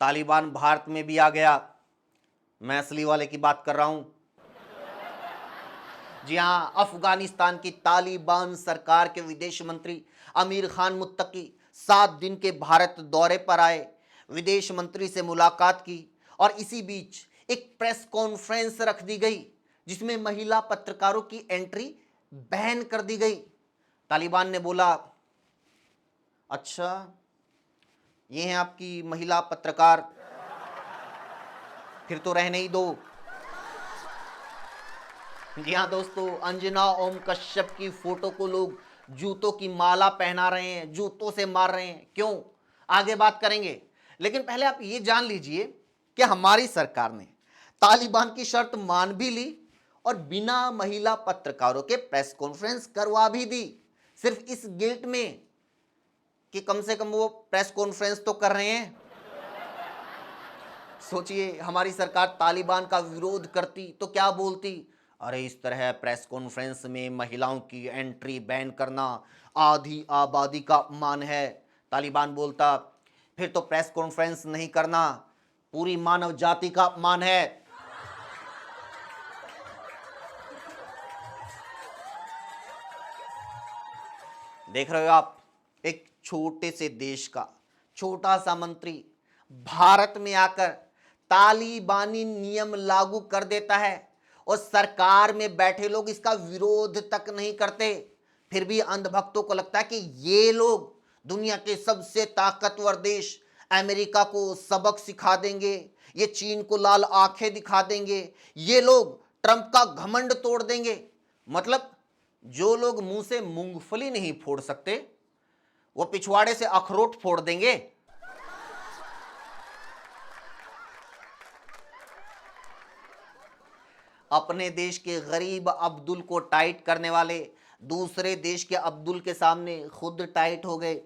तालिबान भारत में भी आ गया। मैं असली वाले की बात कर रहा हूं। जी हां, अफगानिस्तान की तालिबान सरकार के विदेश मंत्री अमीर खान मुत्तकी 7 दिन के भारत दौरे पर आए, विदेश मंत्री से मुलाकात की और इसी बीच एक प्रेस कॉन्फ्रेंस रख दी गई जिसमें महिला पत्रकारों की एंट्री बैन कर दी गई। तालिबान ने बोला, अच्छा ये हैं आपकी महिला पत्रकार, फिर तो रहने ही दो। जी हाँ दोस्तों, अंजना ओम कश्यप की फोटो को लोग जूतों की माला पहना रहे हैं, जूतों से मार रहे हैं। क्यों? आगे बात करेंगे, लेकिन पहले आप ये जान लीजिए कि हमारी सरकार ने तालिबान की शर्त मान भी ली और बिना महिला पत्रकारों के प्रेस कॉन्फ्रेंस करवा भी दी, सिर्फ इस गिल्ट में कि कम से कम वो प्रेस कॉन्फ्रेंस तो कर रहे हैं। सोचिए, हमारी सरकार तालिबान का विरोध करती तो क्या बोलती? अरे इस तरह प्रेस कॉन्फ्रेंस में महिलाओं की एंट्री बैन करना आधी आबादी का अपमान है। तालिबान बोलता, फिर तो प्रेस कॉन्फ्रेंस नहीं करना पूरी मानव जाति का अपमान है। देख रहे हो आप, एक छोटे से देश का छोटा सा मंत्री भारत में आकर तालिबानी नियम लागू कर देता है और सरकार में बैठे लोग इसका विरोध तक नहीं करते। फिर भी अंधभक्तों को लगता है कि ये लोग दुनिया के सबसे ताकतवर देश अमेरिका को सबक सिखा देंगे, ये चीन को लाल आंखें दिखा देंगे, ये लोग ट्रंप का घमंड तोड़ देंगे। मतलब जो लोग मुंह से मूंगफली नहीं फोड़ सकते वो पिछवाड़े से अखरोट फोड़ देंगे। अपने देश के गरीब अब्दुल को टाइट करने वाले दूसरे देश के अब्दुल के सामने खुद टाइट हो गए।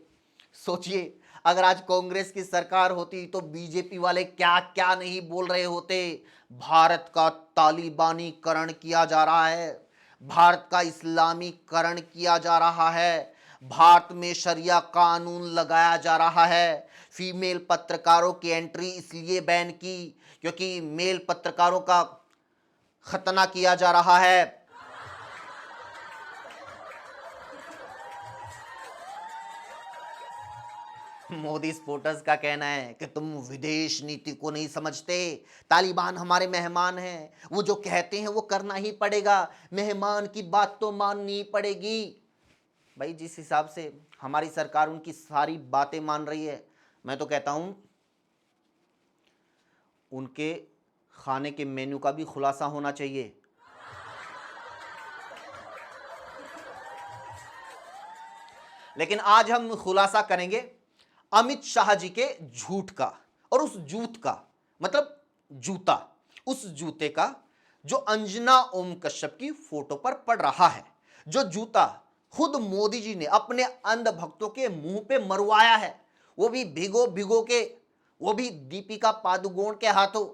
सोचिए, अगर आज कांग्रेस की सरकार होती तो बीजेपी वाले क्या क्या नहीं बोल रहे होते। भारत का तालिबानीकरण किया जा रहा है, भारत का इस्लामीकरण किया जा रहा है, भारत में शरिया कानून लगाया जा रहा है, फीमेल पत्रकारों की एंट्री इसलिए बैन की क्योंकि मेल पत्रकारों का खतना किया जा रहा है। मोदी सपोर्टर्स का कहना है कि तुम विदेश नीति को नहीं समझते, तालिबान हमारे मेहमान हैं, वो जो कहते हैं वो करना ही पड़ेगा, मेहमान की बात तो माननी पड़ेगी। भाई जिस हिसाब से हमारी सरकार उनकी सारी बातें मान रही है, मैं तो कहता हूं उनके खाने के मेन्यू का भी खुलासा होना चाहिए। लेकिन आज हम खुलासा करेंगे अमित शाह जी के झूठ का, और उस जूत का मतलब जूता, उस जूते का जो अंजना ओम कश्यप की फोटो पर पड़ रहा है, जो जूता खुद मोदी जी ने अपने अंध भक्तों के मुंह पे मरवाया है, वो भी भिगो भिगो के, वो भी दीपिका पादुकोण के हाथों।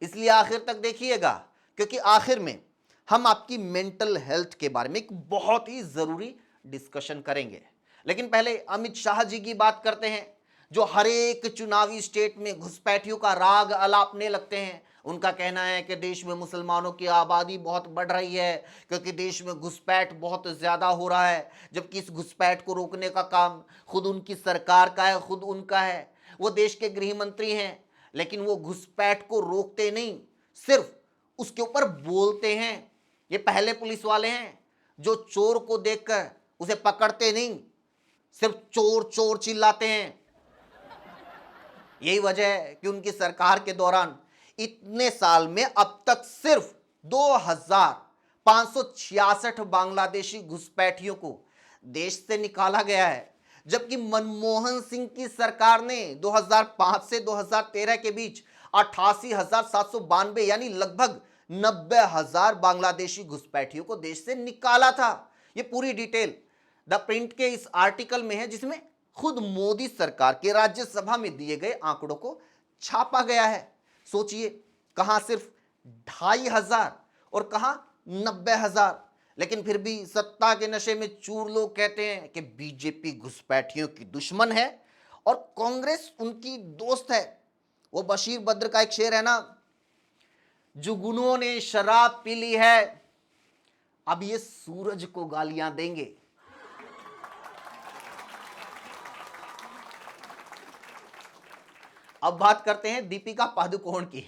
इसलिए आखिर तक देखिएगा, क्योंकि आखिर में हम आपकी मेंटल हेल्थ के बारे में एक बहुत ही जरूरी डिस्कशन करेंगे। लेकिन पहले अमित शाह जी की बात करते हैं, जो हर एक चुनावी स्टेट में घुसपैठियों का राग अलापने लगते हैं। उनका कहना है कि देश में मुसलमानों की आबादी बहुत बढ़ रही है क्योंकि देश में घुसपैठ बहुत ज़्यादा हो रहा है, जबकि इस घुसपैठ को रोकने का काम खुद उनकी सरकार का है, खुद उनका है। वो देश के गृह मंत्री हैं, लेकिन वो घुसपैठ को रोकते नहीं, सिर्फ उसके ऊपर बोलते हैं। ये पहले पुलिस वाले हैं जो चोर को देखकर उसे पकड़ते नहीं, सिर्फ चोर चोर चिल्लाते हैं। यही वजह है कि उनकी सरकार के दौरान इतने साल में अब तक सिर्फ 2566 बांग्लादेशी घुसपैठियों को देश से निकाला गया है, जबकि मनमोहन सिंह की सरकार ने 2005 से 2013 के बीच 88,792 यानी लगभग 90,000 बांग्लादेशी घुसपैठियों को देश से निकाला था। ये पूरी डिटेल द प्रिंट के इस आर्टिकल में है, जिसमें खुद मोदी सरकार के राज्यसभा में दिए गए आंकड़ों को छापा गया है। सोचिए, कहां सिर्फ 2,500 और कहां 90,000, लेकिन फिर भी सत्ता के नशे में चूर लोग कहते हैं कि बीजेपी घुसपैठियों की दुश्मन है और कांग्रेस उनकी दोस्त है। वो वो बशीर बद्र का एक शेर है ना, जुगनों ने शराब पी ली है, अब ये सूरज को गालियां देंगे। अब बात करते हैं दीपिका पादुकोण की।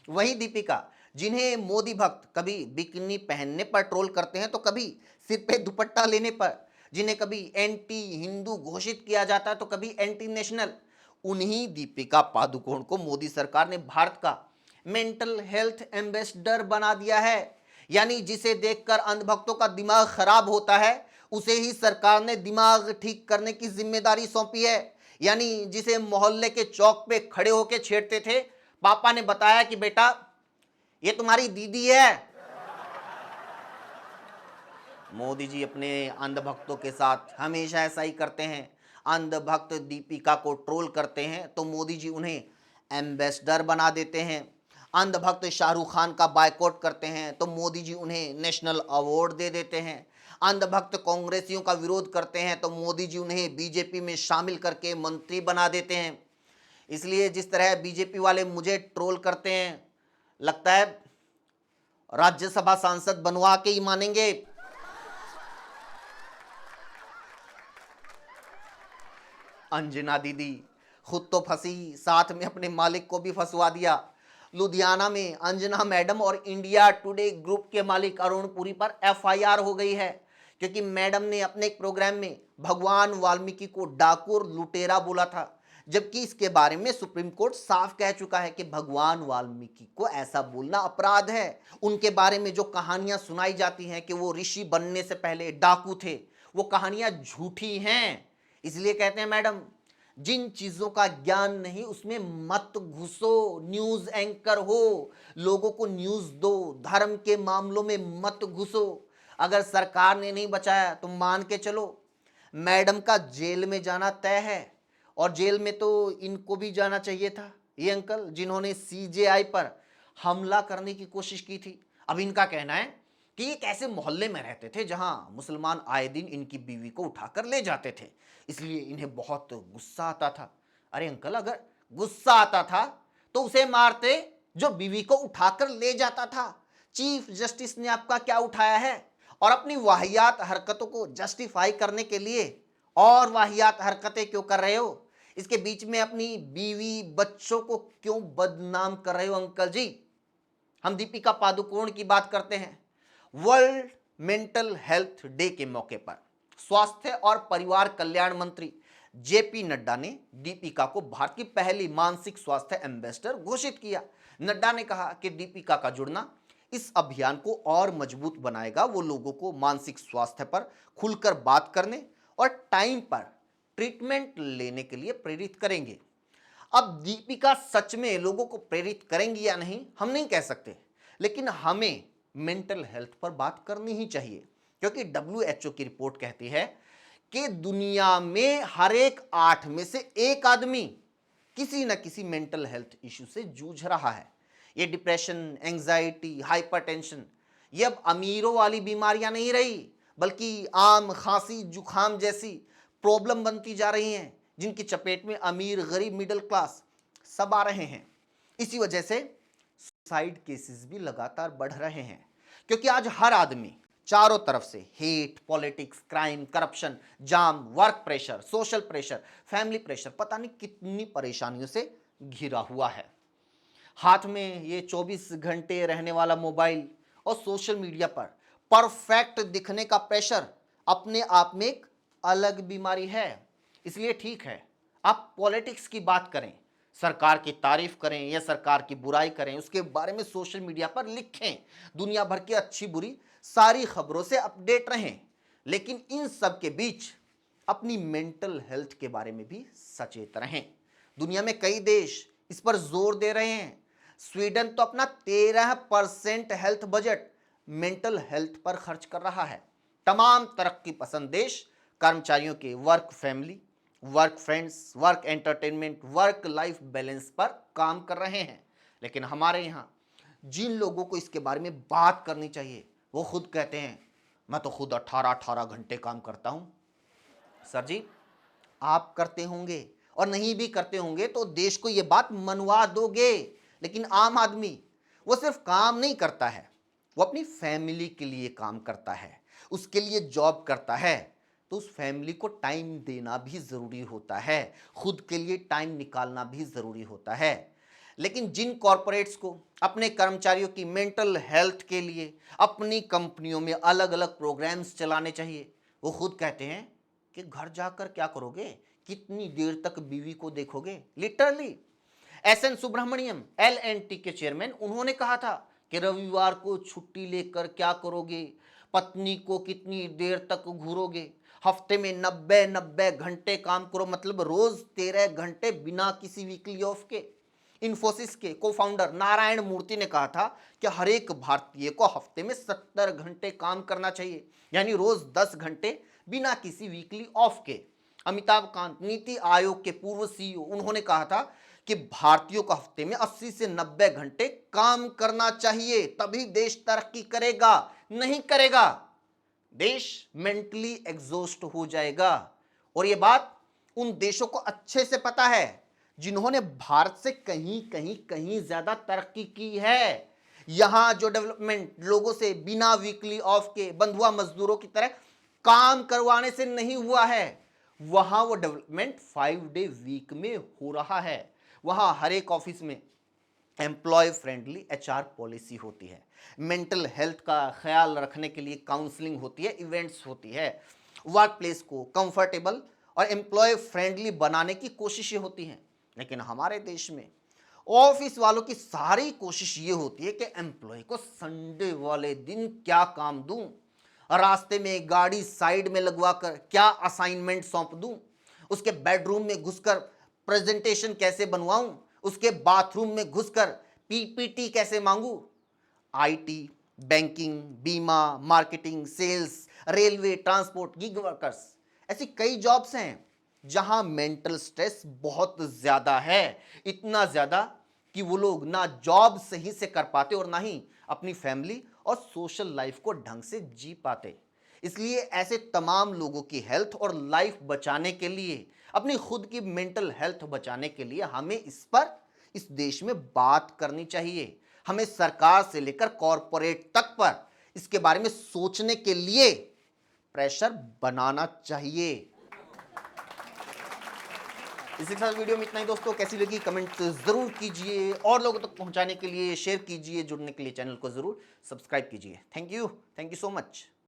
वही दीपिका जिन्हें मोदी भक्त कभी बिकनी पहनने पर ट्रोल करते हैं तो कभी सिर पे दुपट्टा लेने पर, जिन्हें कभी एंटी हिंदू घोषित किया जाता है तो कभी एंटी नेशनल, उन्हीं दीपिका पादुकोण को मोदी सरकार ने भारत का मेंटल हेल्थ एम्बेसडर बना दिया है। यानी जिसे देखकर अंधभक्तों का दिमाग खराब होता है, उसे ही सरकार ने दिमाग ठीक करने की जिम्मेदारी सौंपी है। यानी जिसे मोहल्ले के चौक पे खड़े होकर छेड़ते थे, पापा ने बताया कि बेटा ये तुम्हारी दीदी है। मोदी जी अपने अंधभक्तों के साथ हमेशा ऐसा ही करते हैं। अंधभक्त दीपिका को ट्रोल करते हैं तो मोदी जी उन्हें एम्बेसडर बना देते हैं। अंधभक्त शाहरुख खान का बायकॉट करते हैं तो मोदी जी उन्हें नेशनल अवार्ड दे देते हैं। अंधभक्त कांग्रेसियों का विरोध करते हैं तो मोदी जी उन्हें बीजेपी में शामिल करके मंत्री बना देते हैं। इसलिए जिस तरह बीजेपी वाले मुझे ट्रोल करते हैं, लगता है राज्यसभा सांसद बनवा के ही मानेंगे। अंजना दीदी खुद तो फंसी, साथ में अपने मालिक को भी फंसवा दिया। लुधियाना में अंजना मैडम और इंडिया टुडे ग्रुप के मालिक अरुण पुरी पर एफआईआर हो गई है, क्योंकि मैडम ने अपने एक प्रोग्राम में भगवान वाल्मीकि को डाकू और लुटेरा बोला था, जबकि इसके बारे में सुप्रीम कोर्ट साफ कह चुका है कि भगवान वाल्मीकि को ऐसा बोलना अपराध है। उनके बारे में जो कहानियां सुनाई जाती हैं कि वो ऋषि बनने से पहले डाकू थे, वो कहानियां झूठी हैं। इसलिए कहते हैं मैडम, जिन चीजों का ज्ञान नहीं उसमें मत घुसो। न्यूज एंकर हो, लोगों को न्यूज दो, धर्म के मामलों में मत घुसो। अगर सरकार ने नहीं बचाया तो मान के चलो मैडम का जेल में जाना तय है। और जेल में तो इनको भी जाना चाहिए था, ये अंकल जिन्होंने सीजेआई पर हमला करने की कोशिश की थी। अब इनका कहना है कि ये कैसे मोहल्ले में रहते थे जहां मुसलमान आए दिन इनकी बीवी को उठाकर ले जाते थे, इसलिए इन्हें बहुत गुस्सा आता था। अरे अंकल, अगर गुस्सा आता था तो उसे मारते जो बीवी को उठाकर ले जाता था। चीफ जस्टिस ने आपका क्या उठाया है? और अपनी वाहियात हरकतों को जस्टिफाई करने के लिए और वाहियात हरकतें क्यों कर रहे हो? इसके बीच में अपनी बीवी बच्चों को क्यों बदनाम कर रहे हो अंकल जी? हम दीपिका पादुकोण की बात करते हैं। वर्ल्ड मेंटल हेल्थ डे के मौके पर स्वास्थ्य और परिवार कल्याण मंत्री जेपी नड्डा ने दीपिका को भारत की पहली मानसिक स्वास्थ्य एम्बेसडर घोषित किया। नड्डा ने कहा कि दीपिका का जुड़ना इस अभियान को और मजबूत बनाएगा। वो लोगों को मानसिक स्वास्थ्य पर खुलकर बात करने और टाइम पर ट्रीटमेंट लेने के लिए प्रेरित करेंगे। अब दीपिका सच में लोगों को प्रेरित करेंगी या नहीं हम नहीं कह सकते, लेकिन हमें मेंटल हेल्थ पर बात करनी ही चाहिए, क्योंकि WHO की रिपोर्ट कहती है कि दुनिया में हर एक 8 में से एक आदमी किसी न किसी मेंटल हेल्थ इश्यू से जूझ रहा है। ये डिप्रेशन, एंजाइटी, हाइपरटेंशन, ये अब अमीरों वाली बीमारियां नहीं रही, बल्कि आम खांसी जुखाम जैसी प्रॉब्लम बनती जा रही हैं, जिनकी चपेट में अमीर, गरीब, मिडिल क्लास सब आ रहे हैं। इसी वजह से सुसाइड केसेस भी लगातार बढ़ रहे हैं, क्योंकि आज हर आदमी चारों तरफ से hate, politics, crime, corruption, jam, work pressure, social pressure, family pressure, पता नहीं कितनी परेशानियों से घिरा हुआ है। हाथ में ये 24 घंटे रहने वाला मोबाइल और सोशल मीडिया पर परफेक्ट दिखने का प्रेशर अपने आप में एक अलग बीमारी है। इसलिए ठीक है, आप पॉलिटिक्स की बात करें, सरकार की तारीफ करें या सरकार की बुराई करें, उसके बारे में सोशल मीडिया पर लिखें, दुनिया भर की अच्छी बुरी सारी खबरों से अपडेट रहें, लेकिन इन सब के बीच अपनी मेंटल हेल्थ के बारे में भी सचेत रहें। दुनिया में कई देश इस पर जोर दे रहे हैं। स्वीडन तो अपना 13% हेल्थ बजट मेंटल हेल्थ पर खर्च कर रहा है। तमाम तरक्की पसंद देश कर्मचारियों के work family, work friends, work entertainment, work life balance पर काम कर रहे हैं, लेकिन हमारे यहाँ जिन लोगों को इसके बारे में बात करनी चाहिए वो खुद कहते हैं मैं तो खुद 18-18 घंटे काम करता हूँ। सर जी, आप करते होंगे और नहीं भी करते होंगे तो देश को ये बात मनवा दोगे। लेकिन आम आदमी वो सिर्फ काम नहीं करता है, वो अपनी फैमिली के लिए काम करता है, उसके लिए जॉब करता है। तो उस फैमिली को टाइम देना भी ज़रूरी होता है, खुद के लिए टाइम निकालना भी ज़रूरी होता है। लेकिन जिन कॉरपोरेट्स को अपने कर्मचारियों की मेंटल हेल्थ के लिए अपनी कंपनियों में अलग अलग प्रोग्राम्स चलाने चाहिए, वो खुद कहते हैं कि घर जाकर क्या करोगे, कितनी देर तक बीवी को देखोगे। लिटरली एसएन सुब्रमण्यम एल&टी के चेयरमैन, उन्होंने कहा था कि रविवार को छुट्टी लेकर क्या करोगे, पत्नी को कितनी देर तक घूरोगे, हफ्ते में 90 घंटे काम करो, मतलब रोज 13 घंटे बिना किसी वीकली ऑफ के। इन्फोसिस के को फाउंडर नारायण मूर्ति ने कहा था कि हर एक भारतीय को हफ्ते में 70 घंटे काम करना चाहिए, यानी रोज 10 घंटे बिना किसी वीकली ऑफ के। अमिताभ कांत नीति आयोग के पूर्व सीईओ, उन्होंने कहा था कि भारतीयों को हफ्ते में 80 से 90 घंटे काम करना चाहिए, तभी देश तरक्की करेगा। नहीं करेगा, देश मेंटली एग्जॉस्ट हो जाएगा। और यह बात उन देशों को अच्छे से पता है जिन्होंने भारत से कहीं कहीं कहीं ज्यादा तरक्की की है। यहां जो डेवलपमेंट लोगों से बिना वीकली ऑफ के बंधुआ मजदूरों की तरह काम करवाने से नहीं हुआ है, वहां वो डेवलपमेंट 5 डे वीक में हो रहा है। वहां हर एक ऑफिस में एम्प्लॉय फ्रेंडली एचआर पॉलिसी होती है, मेंटल हेल्थ का ख्याल रखने के लिए काउंसलिंग होती है, इवेंट्स होती है, वर्क प्लेस को कंफर्टेबल और एम्प्लॉय फ्रेंडली बनाने की कोशिशें होती हैं। लेकिन हमारे देश में ऑफिस वालों की सारी कोशिश ये होती है कि एम्प्लॉय को संडे वाले दिन क्या काम दूं, रास्ते में गाड़ी साइड में लगवा कर क्या असाइनमेंट सौंप दूं, उसके बेडरूम में घुसकर प्रेजेंटेशन कैसे बनवाऊं, उसके बाथरूम में घुसकर पीपीटी कैसे मांगू। आईटी, बैंकिंग, बीमा, marketing, sales, railway, transport, gig workers, ऐसी कई जॉब्स हैं जहां मेंटल स्ट्रेस बहुत ज्यादा है, इतना ज्यादा कि वो लोग ना जॉब सही से कर पाते और ना ही अपनी फैमिली और सोशल लाइफ को ढंग से जी पाते। इसलिए ऐसे तमाम लोगों की हेल्थ और लाइफ बचाने के लिए, अपनी खुद की मेंटल हेल्थ बचाने के लिए हमें इस देश में बात करनी चाहिए। हमें सरकार से लेकर कॉरपोरेट तक पर इसके बारे में सोचने के लिए प्रेशर बनाना चाहिए। इसी के साथ वीडियो में इतना ही दोस्तों। कैसी लगी कमेंट जरूर कीजिए, और लोगों तक पहुंचाने के लिए शेयर कीजिए, जुड़ने के लिए चैनल को जरूर सब्सक्राइब कीजिए। Thank you so much.